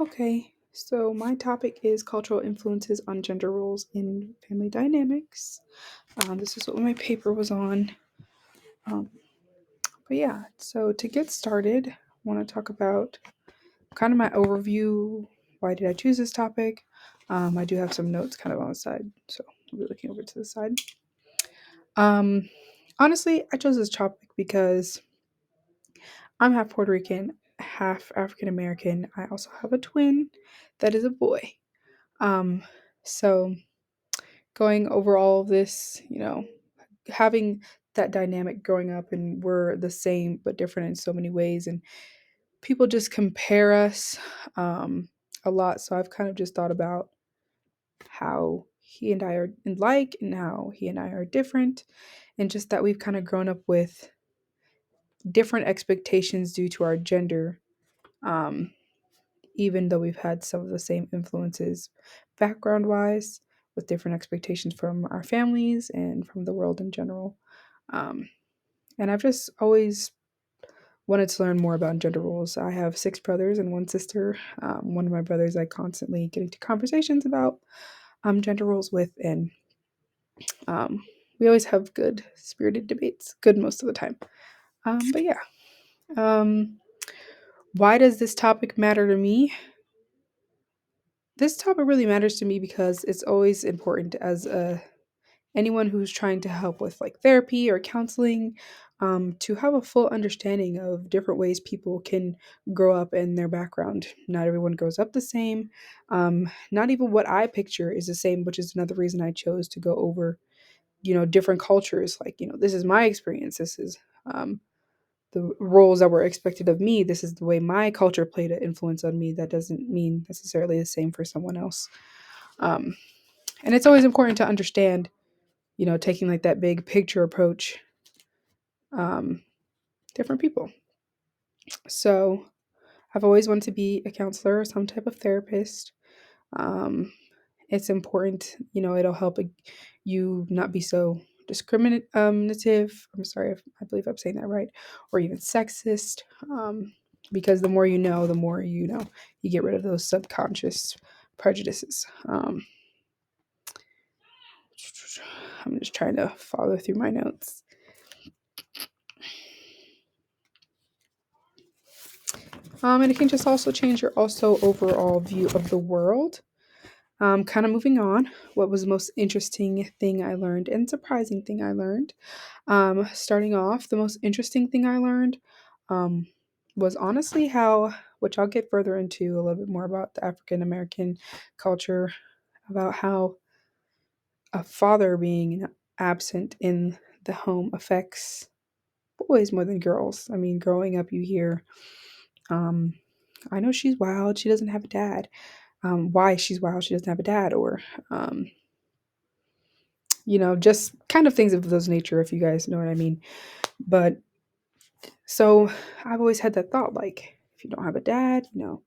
Okay, so my topic is cultural influences on gender roles in family dynamics. This is what my paper was on. Um, but yeah, so to get started, I want to talk about kind of my overview. Why did I choose this topic? I do have some notes kind of on the side, so I'll be looking over to the side. Um, Honestly, I chose this topic because I'm half Puerto Rican, half African American. I also have a twin that is a boy. Um, so going over all of this, having that dynamic growing up and we're the same but different in so many ways and people just compare us um a lot. So I've kind of just thought about how he and I are alike and how he and I are different and just that we've kind of grown up with different expectations due to our gender. Um Even though we've had some of the same influences background wise with different expectations from our families and from the world in general. Um, and I've just always wanted to learn more about gender roles. I have six brothers and one sister. One of my brothers I constantly get into conversations about gender roles with, and um, we always have good spirited debates, good most of the time. But yeah, um, why does this topic matter to me? This topic really matters to me because it's always important as anyone who's trying to help with like therapy or counseling, to have a full understanding of different ways people can grow up in their background. Not everyone grows up the same. Not even what I picture is the same, which is another reason I chose to go over, different cultures. Like, this is my experience. This is the roles that were expected of me. This is the way my culture played an influence on me. That doesn't mean necessarily the same for someone else. Um, and it's always important to understand, taking like that big picture approach, um, different people. So I've always wanted to be a counselor or some type of therapist. Um, it's important, it'll help you not be so discriminative. I'm sorry if I believe I'm saying that right, or even sexist. Because the more you know, the more you get rid of those subconscious prejudices. I'm just trying to follow through my notes. And it can just also change your also overall view of the world. Kind of moving on, what was the most interesting thing I learned and surprising thing I learned? Starting off, the most interesting thing I learned um, was honestly how, which I'll get further into a little bit more about the African American culture, about how a father being absent in the home affects boys more than girls. I mean, growing up, you hear, um, I know she's wild, she doesn't have a dad. Why she's wild, she doesn't have a dad, or um, just kind of things of those nature, if you guys know what I mean. But so I've always had that thought, like, if you don't have a dad, it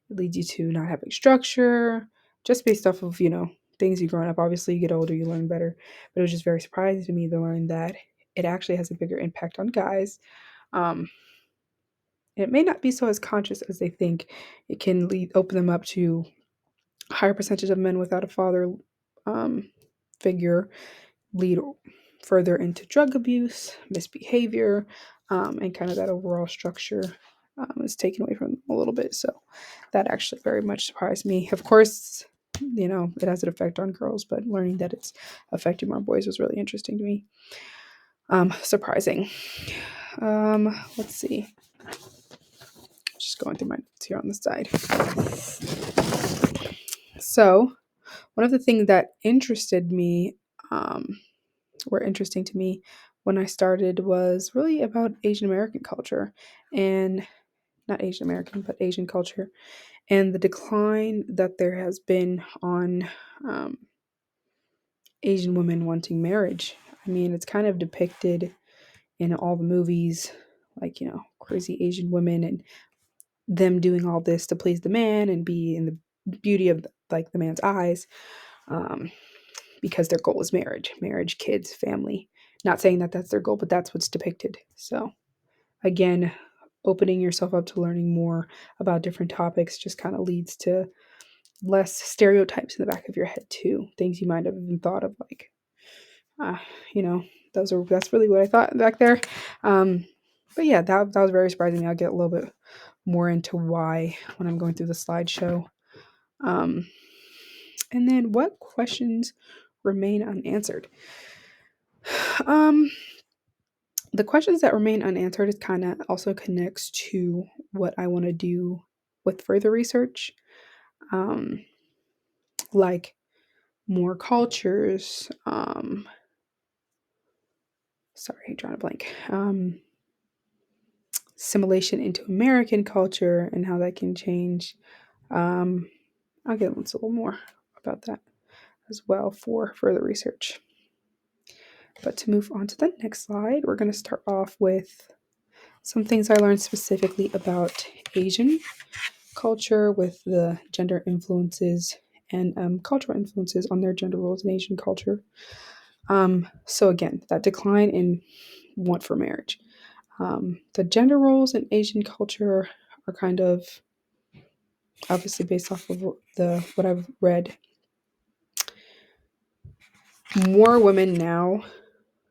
leads you to not having structure, just based off of, things you growing up. Obviously, you get older, you learn better. But it was just very surprising to me to learn that it actually has a bigger impact on guys. Um, it may not be so as conscious as they think. It can open them up to a higher percentage of men without a father um, figure lead further into drug abuse, misbehavior, and kind of that overall structure is taken away from them a little bit. So that actually very much surprised me. Of course, it has an effect on girls, but learning that it's affecting my boys was really interesting to me. Surprising. Let's see. Just going through my notes here on the side. So one of the things that interested me, were interesting to me when I started was really about Asian American culture and not Asian American, but Asian culture and the decline that there has been on um, Asian women wanting marriage. I mean, it's kind of depicted in all the movies, like, crazy Asian women and them doing all this to please the man and be in the beauty of like the man's eyes. Um, because their goal is marriage, kids, family. Not saying that that's their goal, but that's what's depicted. So, again, opening yourself up to learning more about different topics just kind of leads to less stereotypes in the back of your head too. Things you might have even thought of, like, uh, you know, that's really what I thought back there. Um, but yeah, that was very surprising. I'll get a little bit more into why when I'm going through the slideshow. Um, and then what questions remain unanswered? Um, the questions that remain unanswered is kind of also connects to what I want to do with further research. Um, like more cultures, sorry, drawing a blank. Assimilation into American culture and how that can change. Um, I'll get into a little more about that as well for further research. But to move on to the next slide, we're going to start off with some things I learned specifically about Asian culture with the gender influences and cultural influences on their gender roles in Asian culture. So again, that decline in want for marriage. The gender roles in Asian culture are kind of obviously based off of the what I've read. More women now,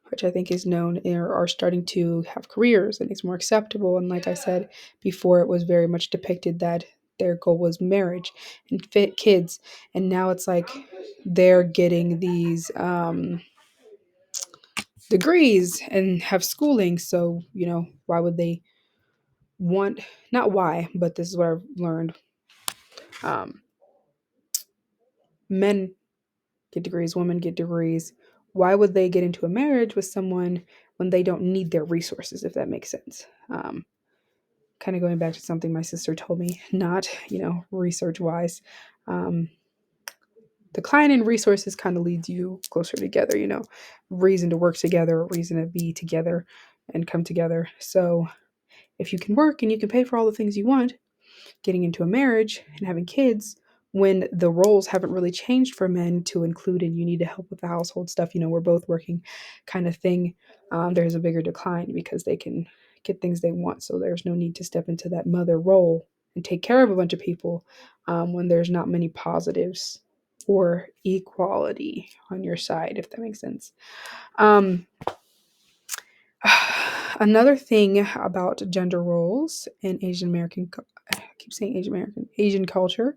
which I think is known, are starting to have careers and it's more acceptable. And like I said before, it was very much depicted that their goal was marriage and fit kids. And now it's like they're getting these degrees and have schooling. So, why would they want, not why, but this is what I've learned. Um, Men get degrees, women get degrees. Why would they get into a marriage with someone when they don't need their resources, if that makes sense? Kind of going back to something my sister told me, not, research wise. Decline in resources kind of leads you closer together, reason to work together, reason to be together and come together. So if you can work and you can pay for all the things you want, getting into a marriage and having kids when the roles haven't really changed for men to include and you need to help with the household stuff, we're both working kind of thing, there's a bigger decline because they can get things they want. So there's no need to step into that mother role and take care of a bunch of people when there's not many positives or equality on your side, if that makes sense. Um, Another thing about gender roles in Asian American, I keep saying Asian American, Asian culture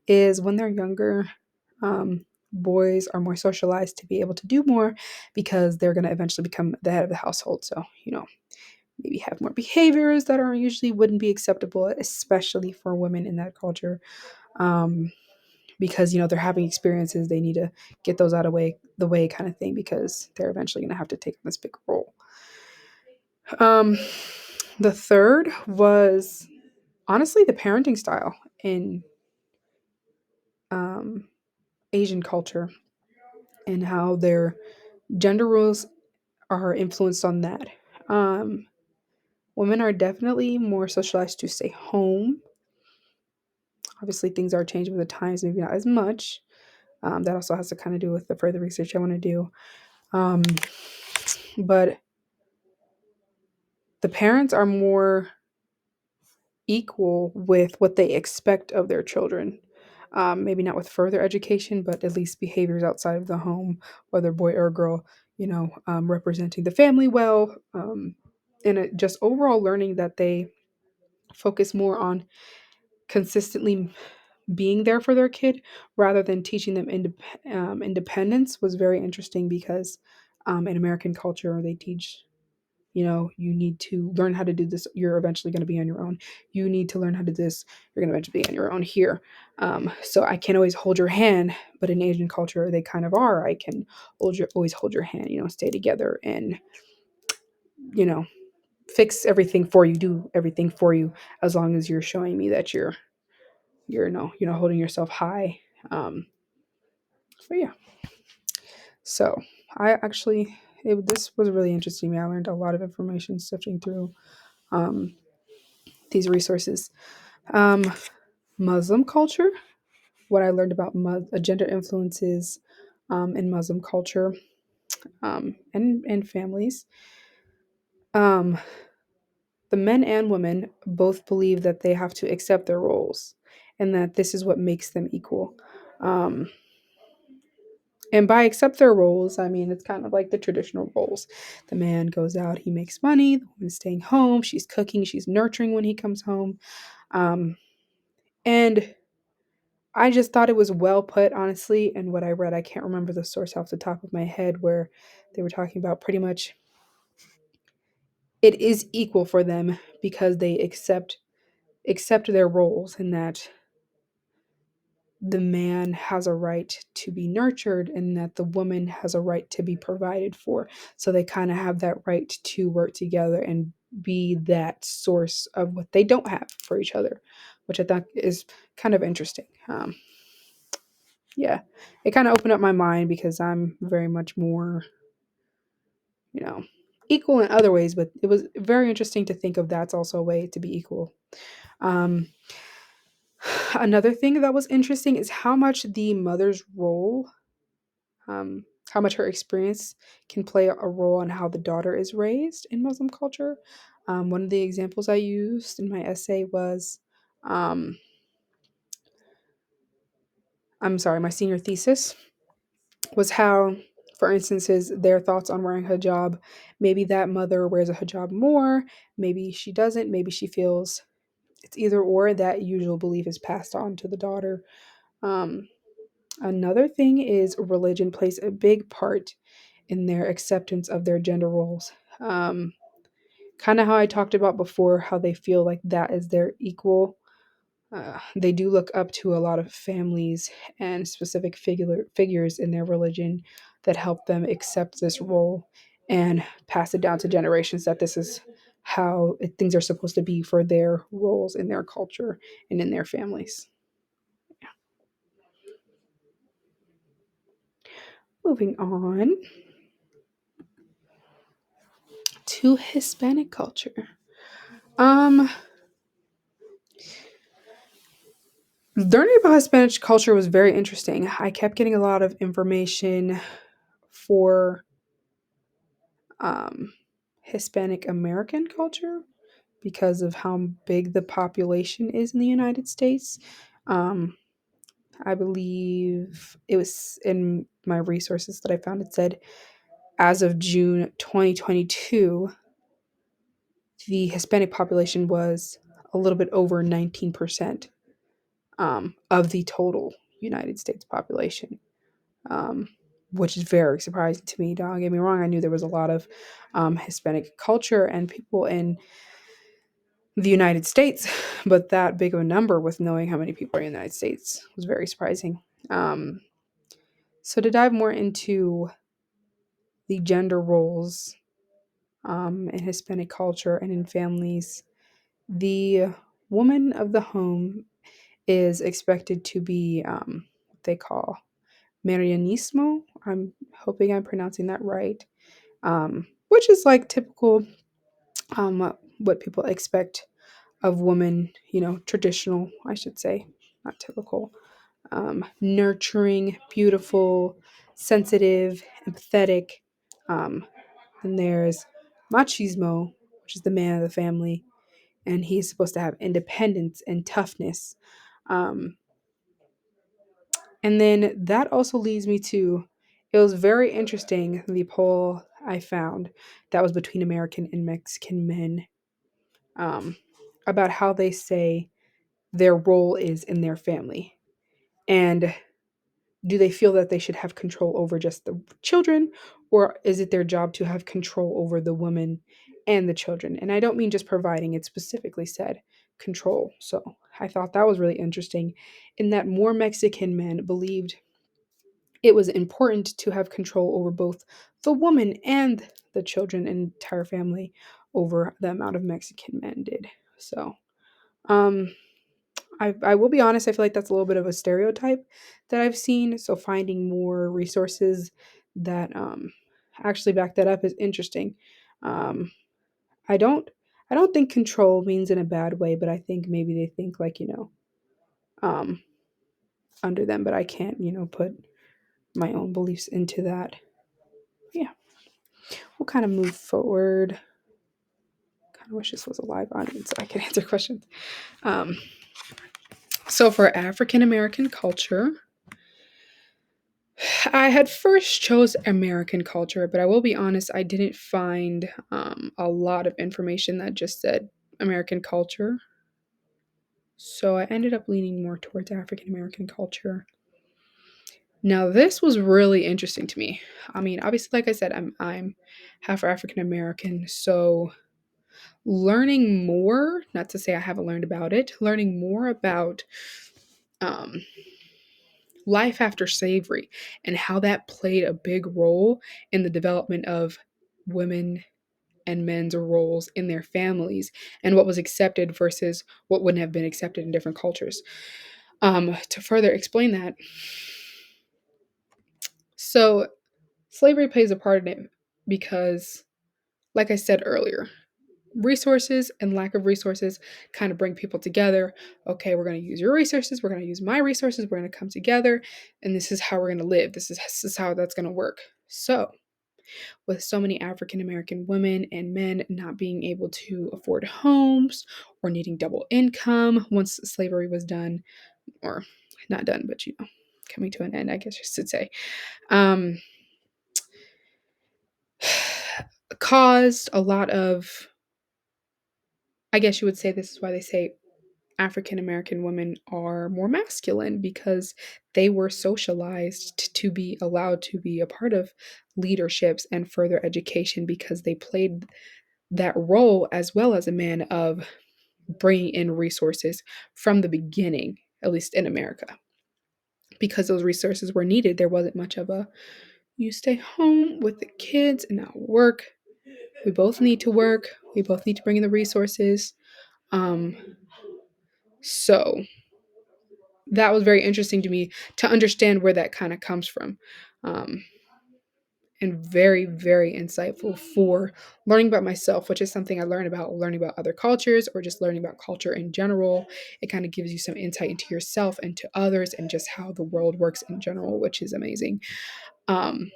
is when they're younger, boys are more socialized to be able to do more because they're going to eventually become the head of the household. So, maybe have more behaviors that are usually wouldn't be acceptable, especially for women in that culture. Because, they're having experiences, they need to get those out of the way kind of thing because they're eventually going to have to take this big role. Um, the third was honestly the parenting style in Asian culture and how their gender roles are influenced on that. Um, Women are definitely more socialized to stay home. Obviously, things are changing with the times, maybe not as much. That also has to kind of do with the further research I want to do. But the parents are more equal with what they expect of their children. Maybe not with further education, but at least behaviors outside of the home, whether boy or girl, representing the family well, and just overall learning that they focus more on consistently being there for their kid rather than teaching them independence was very interesting because in American culture, they teach you need to learn how to do this. You're eventually going to be on your own. You need to learn how to do this. You're going to eventually be on your own here. So I can't always hold your hand, but in Asian culture, they kind of are. I can always hold your hand, stay together and, you know, fix everything for you, do everything for you, as long as you're showing me that you're no, holding yourself high. But yeah, so I actually, this was really interesting to me. I learned a lot of information sifting through um, these resources. Um, Muslim culture, what I learned about gender influences in Muslim culture and families. Um, the men and women both believe that they have to accept their roles and that this is what makes them equal. Um, and by accept their roles, I mean it's kind of like the traditional roles. The man goes out, he makes money, the woman's staying home, she's cooking, she's nurturing when he comes home. Um, and I just thought it was well put, honestly. And what I read, I can't remember the source off the top of my head, where they were talking about pretty much it is equal for them because they accept their roles, and that the man has a right to be nurtured and that the woman has a right to be provided for. So they kind of have that right to work together and be that source of what they don't have for each other, which I thought is kind of interesting. Yeah, it kind of opened up my mind because I'm very much more, you know, equal in other ways, but it was very interesting to think of that's also a way to be equal. Um, Another thing that was interesting is how much the mother's role, how much her experience can play a role in how the daughter is raised in Muslim culture. One of the examples I used in my essay was, um, I'm sorry, my senior thesis was how, for instances, their thoughts on wearing hijab. Maybe that mother wears a hijab more, maybe she doesn't, maybe she feels it's either or. That usual belief is passed on to the daughter. Um, Another thing is religion plays a big part in their acceptance of their gender roles. Um, Kind of how I talked about before, how they feel like that is their equal. They do look up to a lot of families and specific figures in their religion that help them accept this role and pass it down to generations, that this is how things are supposed to be for their roles in their culture and in their families. Moving on to Hispanic culture. Um, Learning about Hispanic culture was very interesting. I kept getting a lot of information for um, Hispanic American culture because of how big the population is in the United States. Um, I believe it was in my resources that I found, it said as of June 2022, the Hispanic population was a little bit over 19% of the total United States population, um, which is very surprising to me. Don't get me wrong, I knew there was a lot of Hispanic culture and people in the United States, but that big of a number with knowing how many people are in the United States was very surprising. Um, so to dive more into the gender roles in Hispanic culture and in families, the woman of the home is expected to be what they call Marianismo. I'm hoping I'm pronouncing that right, which is like typical, what people expect of women, traditional, I should say, not typical, nurturing, beautiful, sensitive, empathetic. Um, and there's machismo, which is the man of the family, and he's supposed to have independence and toughness. Um, and then that also leads me to, it was very interesting, the poll I found that was between American and Mexican men, um, about how they say their role is in their family. And do they feel that they should have control over just the children, or is it their job to have control over the woman and the children? And I don't mean just providing, it specifically said control. So I thought that was really interesting, in that more Mexican men believed it was important to have control over both the woman and the children and entire family over the amount of Mexican men did. So, um, I will be honest, I feel like that's a little bit of a stereotype that I've seen. So finding more resources that actually back that up is interesting. Um, I don't I don't think control means in a bad way, but I think maybe they think like, um, under them, but I can't, put my own beliefs into that. Yeah, we'll kind of move forward. kind of wish this was a live audience so I could answer questions. Um, so for African American culture, I had first chose American culture, but I will be honest, I didn't find a lot of information that just said American culture. So I ended up leaning more towards African American culture. Now this was really interesting to me. I mean, obviously, like I said, I'm half African American, so learning more, not to say I haven't learned about it, learning more about um, life after slavery and how that played a big role in the development of women and men's roles in their families and what was accepted versus what wouldn't have been accepted in different cultures. To further explain that, so slavery plays a part in it because, like I said earlier, resources and lack of resources kind of bring people together. Okay, we're going to use your resources, we're going to use my resources, we're going to come together, and this is how we're going to live. This is how that's going to work. So, with so many African American women and men not being able to afford homes or needing double income once slavery was done, or not done, but coming to an end, I guess you should say, um, caused a lot of, I guess you would say this is why they say African American women are more masculine because they were socialized to be allowed to be a part of leaderships and further education because they played that role as well as a man of bringing in resources from the beginning, at least in America. Because those resources were needed, there wasn't much of a you stay home with the kids and not work. We both need to work. We both need to bring in the resources. Um, so that was very interesting to me to understand where that kind of comes from. Um, and very, very insightful for learning about myself, which is something I learned about learning about other cultures or just learning about culture in general. It kind of gives you some insight into yourself and to others and just how the world works in general, which is amazing. Um,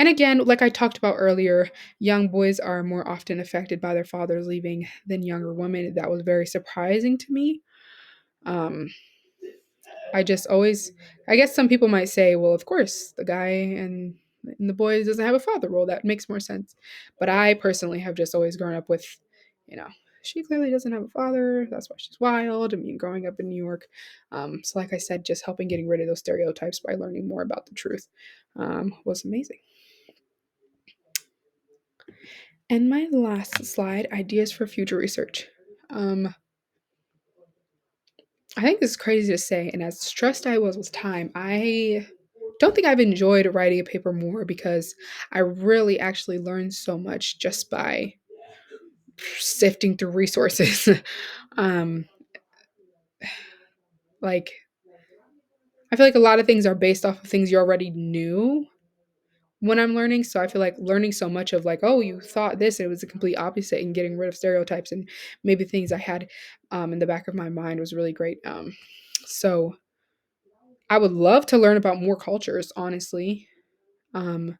and again, like I talked about earlier, young boys are more often affected by their fathers leaving than younger women. That was very surprising to me. Um, I just always, I guess some people might say, well, of course, the guy and the boy doesn't have a father role. That makes more sense. But I personally have just always grown up with, you know, she clearly doesn't have a father. That's why she's wild. I mean, growing up in New York. So, like I said, just helping getting rid of those stereotypes by learning more about the truth was amazing. And my last slide ideas for future research. Um, I think this is crazy to say, and as stressed I was with time, I don't think I've enjoyed writing a paper more because I really actually learned so much just by sifting through resources. um, like, I feel like a lot of things are based off of things you already knew when I'm learning. So I feel like learning so much of like, oh, you thought this, and it was the complete opposite, and getting rid of stereotypes and maybe things I had in the back of my mind was really great. So I would love to learn about more cultures, honestly. Um,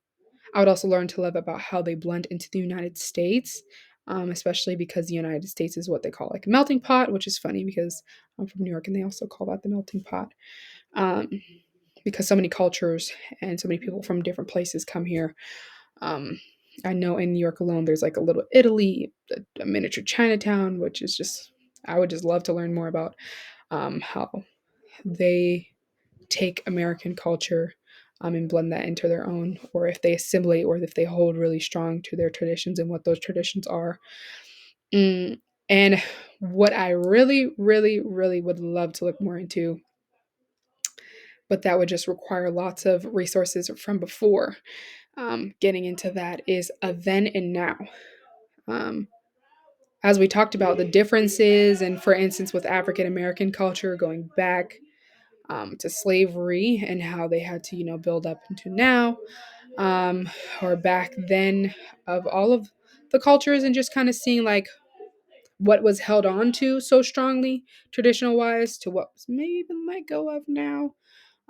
I would also learn to love about how they blend into the United States, especially because the United States is what they call like a melting pot, which is funny because I'm from New York and they also call that the melting pot. Um, because so many cultures and so many people from different places come here. Um, I know in New York alone, there's like a little Italy, a miniature Chinatown, which is just, I would just love to learn more about how they take American culture and blend that into their own, or if they assimilate, or if they hold really strong to their traditions and what those traditions are. Mm, and what I really, really, really would love to look more into, but that would just require lots of resources from before getting into that, is a then and now. Um, as we talked about the differences, and for instance, with African American culture going back to slavery and how they had to, build up into now, or back then, of all of the cultures, and just kind of seeing like what was held on to so strongly, traditional wise, to what was maybe let go of now,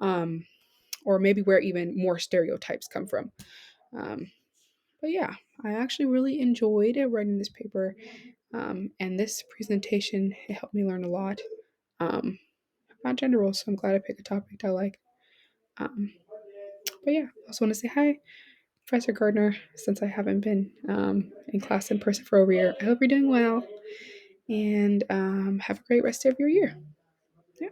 um, or maybe where even more stereotypes come from. Um, but yeah, I actually really enjoyed writing this paper, and this presentation. It helped me learn a lot um, about gender roles. So I'm glad I picked a topic I like. Um, but yeah, I also want to say hi, Professor Gardner, since I haven't been in class in person for over a year. I hope you're doing well, and have a great rest of your year. Yeah.